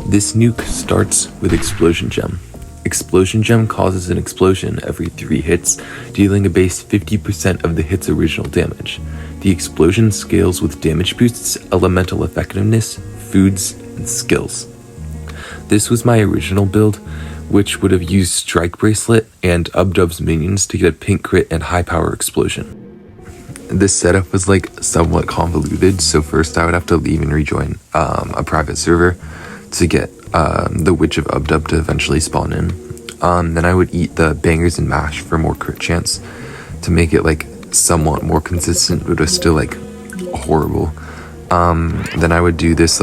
This nuke starts with Explosion Gem. Explosion Gem causes an explosion every 3 hits, dealing a base 50% of the hit's original damage. The explosion scales with damage boosts, elemental effectiveness, foods, and skills. This was my original build, which would have used Strike Bracelet and Ubdub's minions to get a pink crit and high power explosion. This setup was somewhat convoluted, so first I would have to leave and rejoin a private server to get the Witch of Ubdub to eventually spawn in. Then I would eat the bangers and mash for more crit chance to make it somewhat more consistent, but it was still horrible. Then I would do this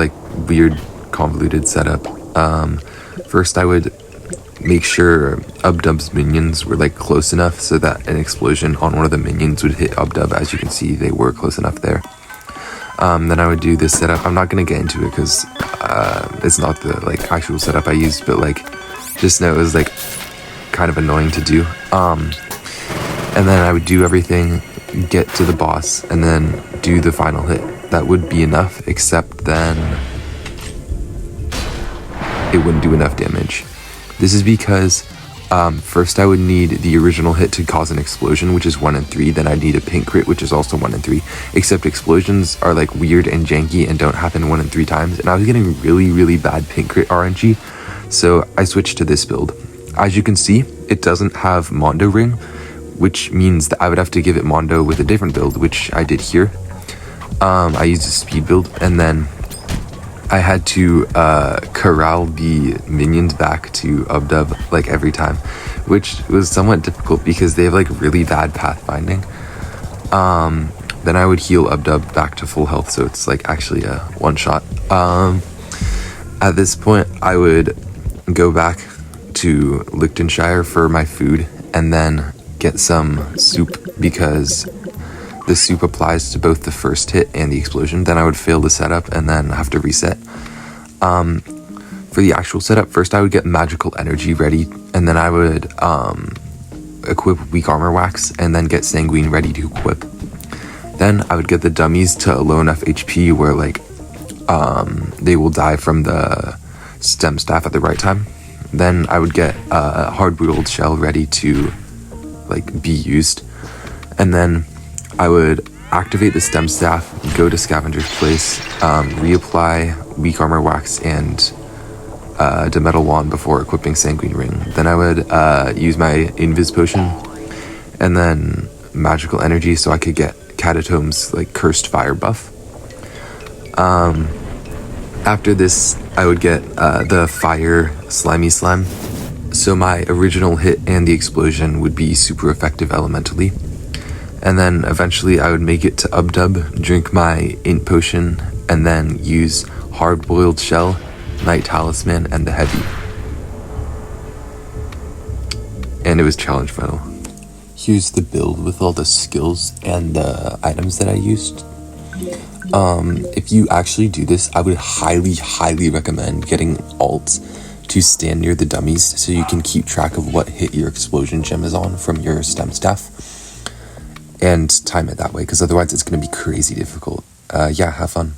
weird convoluted setup. First I would make sure Ubdub's minions were close enough so that an explosion on one of the minions would hit Ubdub. As you can see, they were close enough there. Then I would do this setup. I'm not going to get into it because it's not the actual setup I used, but just know it was kind of annoying to do. And then I would do everything, get to the boss, and then do the final hit. That would be enough, except then it wouldn't do enough damage. This is because first I would need the original hit to cause an explosion, which is 1 in 3. Then I'd need a pink crit, which is also 1 in 3. Except explosions are weird and janky and don't happen 1 in 3 times. And I was getting really bad pink crit RNG, so I switched to this build. As you can see, it doesn't have Mondo Ring, which means that I would have to give it Mondo with a different build, which I did here. I used a speed build, and then I had to corral the minions back to Ubdub every time, which was somewhat difficult because they have really bad pathfinding. Then I would heal Ubdub back to full health, so it's actually a one shot. At this point I would go back to Lichtenshire for my food and then get some soup because the soup applies to both the first hit and the explosion. Then I would fail the setup and then have to reset. For the actual setup, first I would get magical energy ready, and then I would equip weak armor wax and then get sanguine ready to equip. Then I would get the dummies to a low enough HP where they will die from the stem staff at the right time. Then I would get a hard-boiled shell ready to be used, and then I would activate the stem staff, go to Scavenger's Place, reapply weak armor wax and Demetal Wand before equipping Sanguine Ring. Then I would use my Invis Potion and then magical energy so I could get Catatome's cursed fire buff. After this, I would get the fire slimy slime. So my original hit and the explosion would be super effective elementally. And then eventually I would make it to Ubdub, drink my int potion, and then use hard-boiled shell, night talisman, and the heavy. And it was challenge medal. Here's the build with all the skills and the items that I used. If you actually do this, I would highly recommend getting alts to stand near the dummies so you can keep track of what hit your explosion gem is on from your stem staff and time it that way, because otherwise it's going to be crazy difficult. Yeah, have fun.